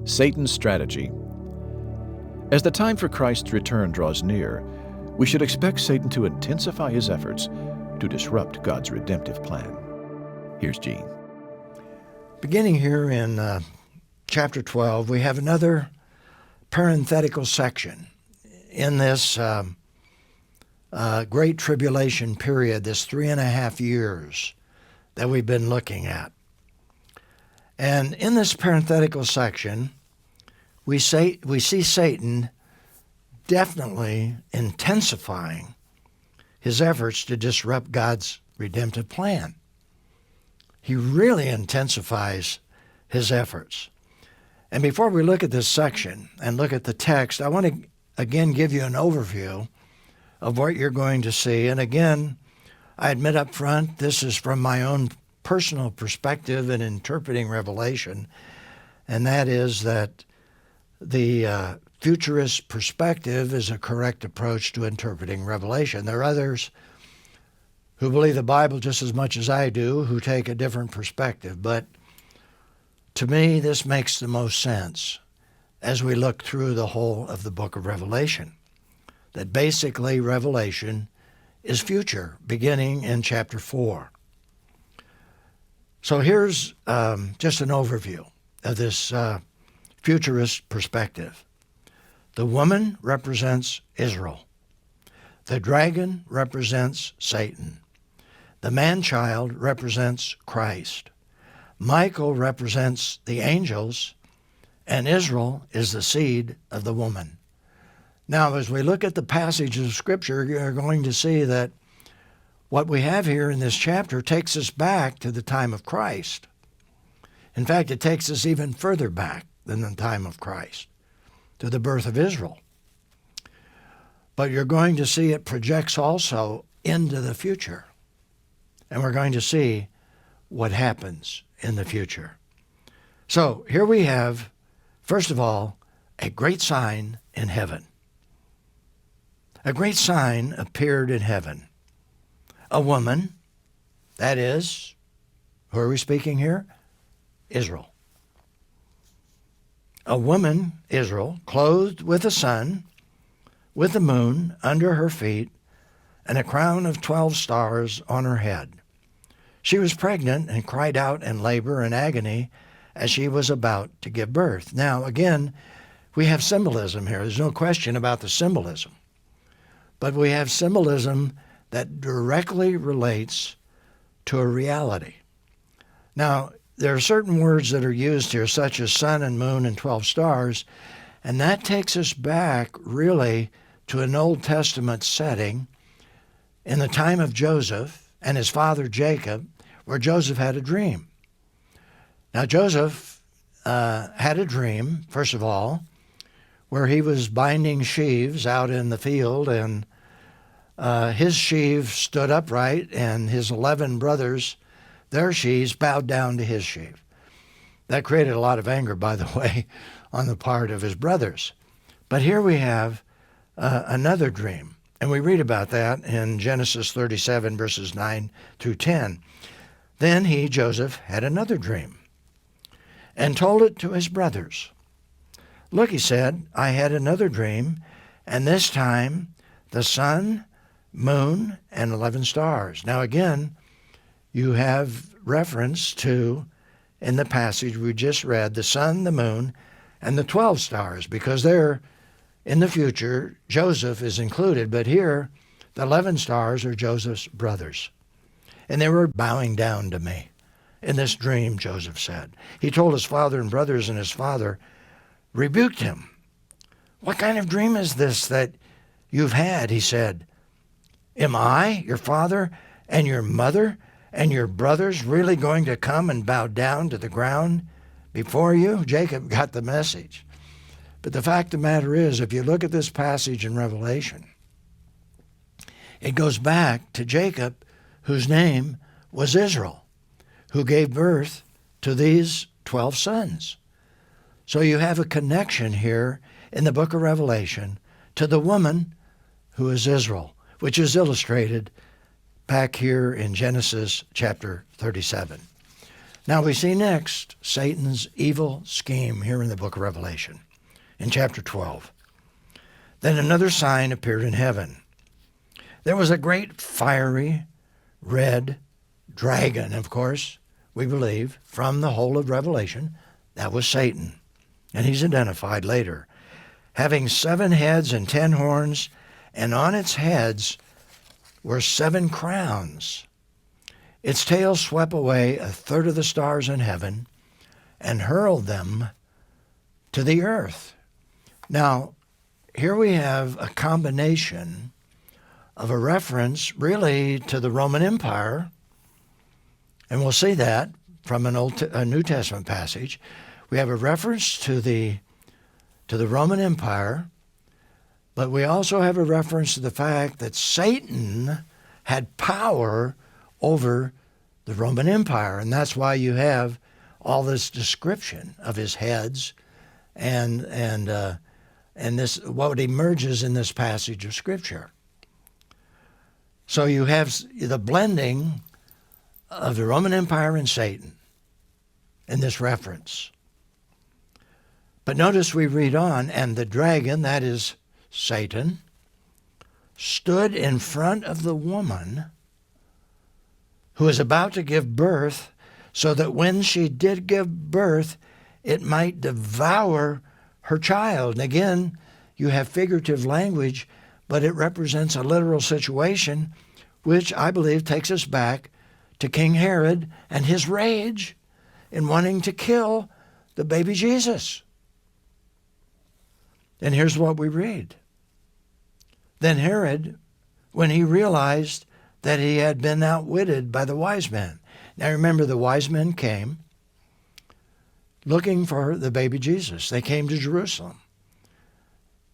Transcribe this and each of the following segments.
Satan's strategy. As the time for Christ's return draws near, we should expect Satan to intensify his efforts to disrupt God's redemptive plan. Here's Gene. Beginning here in chapter 12, we have another parenthetical section in this Great Tribulation period, this 3.5 years that we've been looking at. And in this parenthetical section, we see Satan definitely intensifying his efforts to disrupt God's redemptive plan. He really intensifies his efforts. And before we look at this section and look at the text, I want to again give you an overview of what you're going to see. And again, I admit up front, this is from my own personal perspective in interpreting Revelation, and that is that the futurist perspective is a correct approach to interpreting Revelation. There are others who believe the Bible just as much as I do, who take a different perspective. But to me, this makes the most sense as we look through the whole of the book of Revelation, that basically Revelation is future, beginning in chapter 4. So here's just an overview of this futurist perspective. The woman represents Israel. The dragon represents Satan. The man-child represents Christ. Michael represents the angels, and Israel is the seed of the woman. Now, as we look at the passage of Scripture, you're going to see that what we have here in this chapter takes us back to the time of Christ. In fact, it takes us even further back than the time of Christ, to the birth of Israel. But you're going to see it projects also into the future. And we're going to see what happens in the future. So here we have, first of all, a great sign in heaven. A great sign appeared in heaven. A woman, that is, who are we speaking here? Israel. A woman, Israel, clothed with the sun, with the moon under her feet, and a crown of 12 stars on her head. She was pregnant and cried out in labor and agony as she was about to give birth. Now, again, we have symbolism here. There's no question about the symbolism. But we have symbolism that directly relates to a reality. Now, there are certain words that are used here, such as sun and moon and 12 stars, and that takes us back really to an Old Testament setting in the time of Joseph and his father Jacob, where Joseph had a dream. Now, Joseph had a dream, first of all, where he was binding sheaves out in the field, and his sheaf stood upright, and his 11 brothers, their sheaves bowed down to his sheaf. That created a lot of anger, by the way, on the part of his brothers. But here we have another dream, and we read about that in Genesis 37, verses 9 through 10. Then he, Joseph, had another dream and told it to his brothers. Look, he said, I had another dream, and this time the sun, moon, and 11 stars. Now again, you have reference to, in the passage we just read, the sun, the moon, and the 12 stars, because there, in the future, Joseph is included, but here, the 11 stars are Joseph's brothers. And they were bowing down to me. In this dream, Joseph said. He told his father and brothers, and his father rebuked him. What kind of dream is this that you've had? He said. Am I, your father, and your mother, and your brothers really going to come and bow down to the ground before you? Jacob got the message. But the fact of the matter is, if you look at this passage in Revelation, it goes back to Jacob, whose name was Israel, who gave birth to these 12 sons. So you have a connection here in the book of Revelation to the woman who is Israel, which is illustrated back here in Genesis chapter 37. Now we see next Satan's evil scheme here in the book of Revelation, in chapter 12. Then another sign appeared in heaven. There was a great fiery red dragon, of course, we believe, from the whole of Revelation. That was Satan, and he's identified later, having 7 heads and 10 horns, and on its heads were 7 crowns. Its tail swept away a third of the stars in heaven and hurled them to the earth. Now, here we have a combination of a reference really to the Roman Empire, and we'll see that from a New Testament passage. We have a reference to the Roman Empire, but we also have a reference to the fact that Satan had power over the Roman Empire, and that's why you have all this description of his heads and this what emerges in this passage of Scripture. So you have the blending of the Roman Empire and Satan in this reference. But notice we read on, and the dragon, that is Satan, stood in front of the woman who was about to give birth, so that when she did give birth, it might devour her child. And again, you have figurative language, but it represents a literal situation, which I believe takes us back to King Herod and his rage in wanting to kill the baby Jesus. And here's what we read. Then Herod, when he realized that he had been outwitted by the wise men. Now remember, the wise men came looking for the baby Jesus. They came to Jerusalem.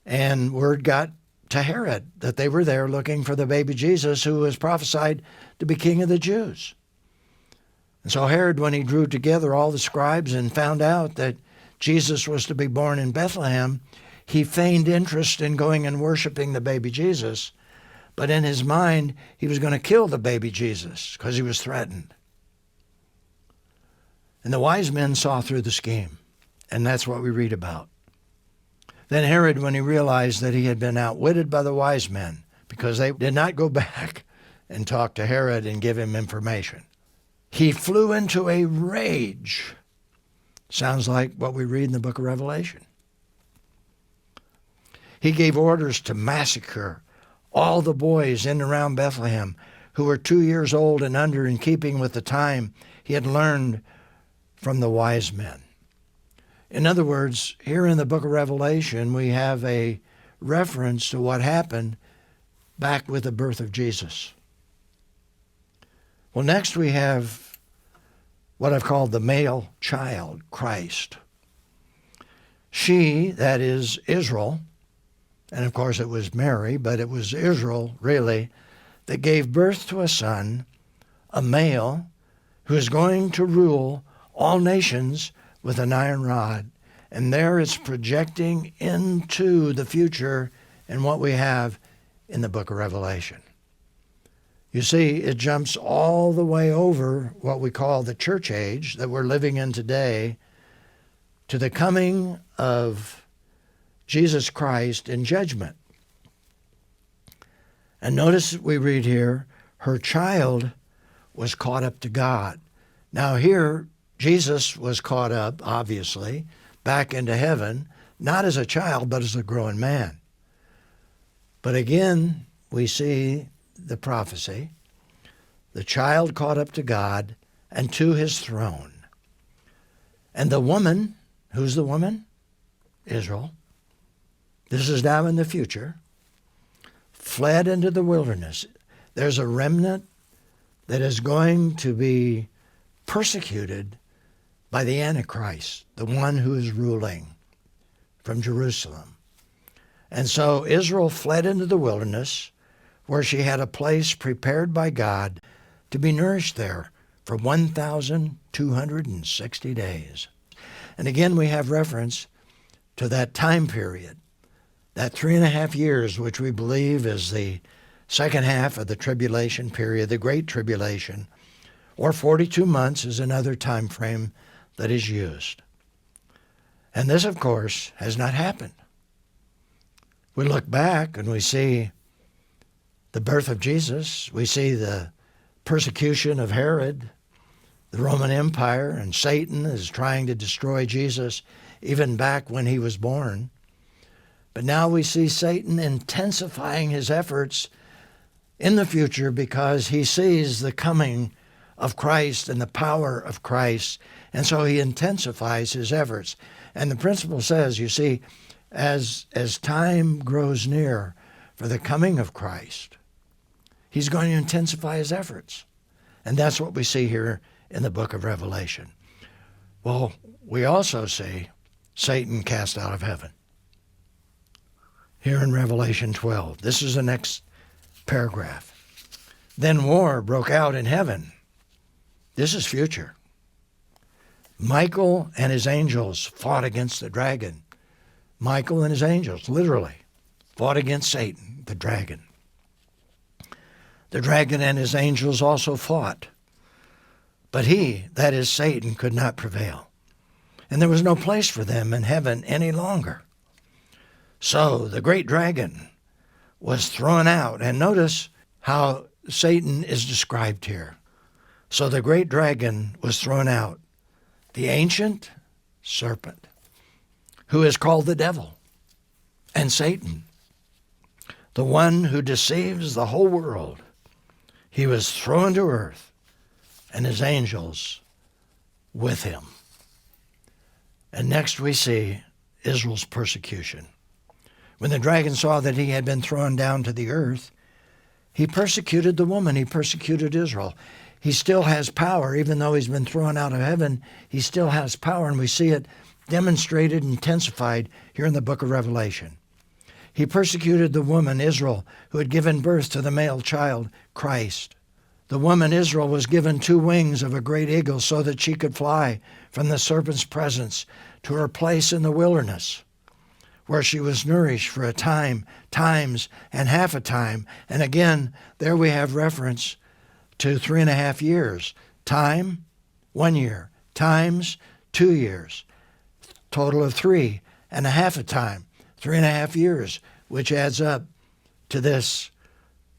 And word got to Herod that they were there looking for the baby Jesus, who was prophesied to be king of the Jews. And so Herod, when he drew together all the scribes and found out that Jesus was to be born in Bethlehem, he feigned interest in going and worshiping the baby Jesus. But in his mind, he was going to kill the baby Jesus because he was threatened. And the wise men saw through the scheme, and that's what we read about. Then Herod, when he realized that he had been outwitted by the wise men, because they did not go back and talk to Herod and give him information, he flew into a rage. Sounds like what we read in the book of Revelation. He gave orders to massacre all the boys in and around Bethlehem who were 2 years old and under, in keeping with the time he had learned from the wise men. In other words, here in the book of Revelation, we have a reference to what happened back with the birth of Jesus. Well, next we have what I've called the male child, Christ. She, that is Israel, and of course it was Mary, but it was Israel, really, that gave birth to a son, a male, who is going to rule all nations with an iron rod. And there it's projecting into the future and what we have in the book of Revelation. You see, it jumps all the way over what we call the church age that we're living in today to the coming of Jesus Christ in judgment. And notice we read here, her child was caught up to God. Now here, Jesus was caught up, obviously, back into heaven, not as a child, but as a grown man. But again, we see the prophecy, the child caught up to God and to his throne. And the woman, who's the woman? Israel. This is now in the future, fled into the wilderness. There's a remnant that is going to be persecuted by the Antichrist, the one who is ruling from Jerusalem. And so Israel fled into the wilderness, where she had a place prepared by God to be nourished there for 1,260 days. And again, we have reference to that time period, that 3.5 years, which we believe is the second half of the tribulation period, the Great Tribulation, or 42 months is another time frame that is used. And this, of course, has not happened. We look back and we see the birth of Jesus. We see the persecution of Herod, the Roman Empire, and Satan is trying to destroy Jesus even back when he was born. But now we see Satan intensifying his efforts in the future because he sees the coming of Christ and the power of Christ, and so he intensifies his efforts. And the principle says, you see, as time grows near for the coming of Christ, he's going to intensify his efforts. And that's what we see here in the book of Revelation. Well, we also see Satan cast out of heaven. Here in Revelation 12, this is the next paragraph. Then war broke out in heaven. This is future. Michael and his angels fought against the dragon. Michael and his angels, literally, fought against Satan, the dragon. The dragon and his angels also fought. But he, that is Satan, could not prevail. And there was no place for them in heaven any longer. So the great dragon was thrown out. And notice how Satan is described here. So the great dragon was thrown out, the ancient serpent, who is called the devil and Satan, the one who deceives the whole world. He was thrown to earth, and his angels with him. And next we see Israel's persecution. When the dragon saw that he had been thrown down to the earth, he persecuted the woman. He persecuted Israel. He still has power. Even though he's been thrown out of heaven, he still has power, and we see it demonstrated, intensified here in the book of Revelation. He persecuted the woman, Israel, who had given birth to the male child, Christ. The woman, Israel, was given 2 wings of a great eagle so that she could fly from the serpent's presence to her place in the wilderness, where she was nourished for a time, times, and half a time. And again, there we have reference to 3.5 years. Time, 1 year. Times, 2 years. Total of 3.5 a time. 3.5 years, which adds up to this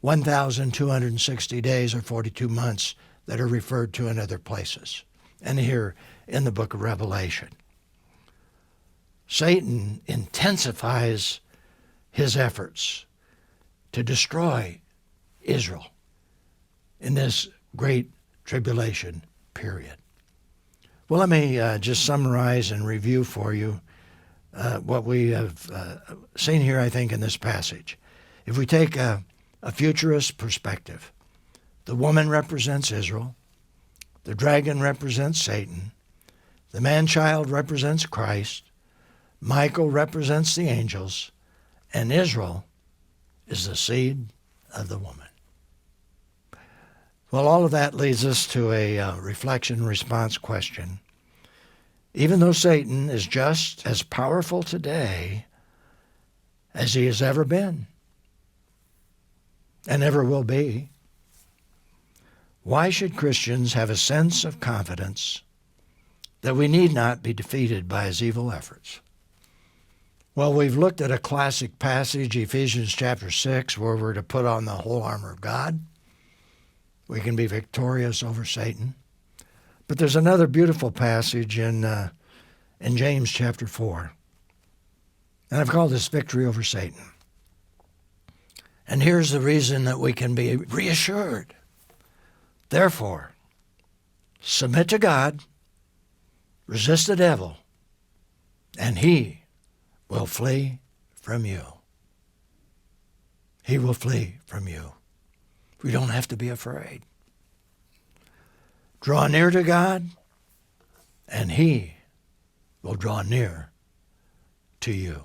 1,260 days or 42 months that are referred to in other places and here in the book of Revelation. Satan intensifies his efforts to destroy Israel in this great tribulation period. Well, let me just summarize and review for you what we have seen here, I think, in this passage. If we take a futurist perspective, the woman represents Israel, the dragon represents Satan, the man-child represents Christ, Michael represents the angels, and Israel is the seed of the woman. Well, all of that leads us to a reflection-response question. Even though Satan is just as powerful today as he has ever been and ever will be, why should Christians have a sense of confidence that we need not be defeated by his evil efforts? Well, we've looked at a classic passage, Ephesians chapter 6, where we're to put on the whole armor of God. We can be victorious over Satan. But there's another beautiful passage in James chapter 4. And I've called this Victory Over Satan. And here's the reason that we can be reassured. Therefore, submit to God, resist the devil, and he will flee from you. He will flee from you. We don't have to be afraid. Draw near to God, and he will draw near to you.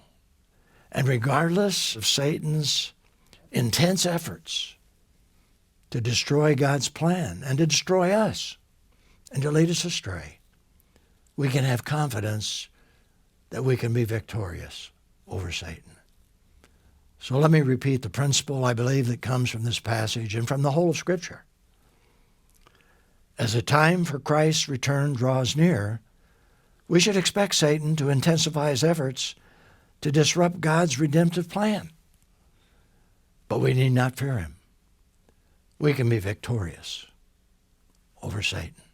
And regardless of Satan's intense efforts to destroy God's plan and to destroy us and to lead us astray, we can have confidence that we can be victorious over Satan. So let me repeat the principle I believe that comes from this passage and from the whole of Scripture. As the time for Christ's return draws near, we should expect Satan to intensify his efforts to disrupt God's redemptive plan. But we need not fear him. We can be victorious over Satan.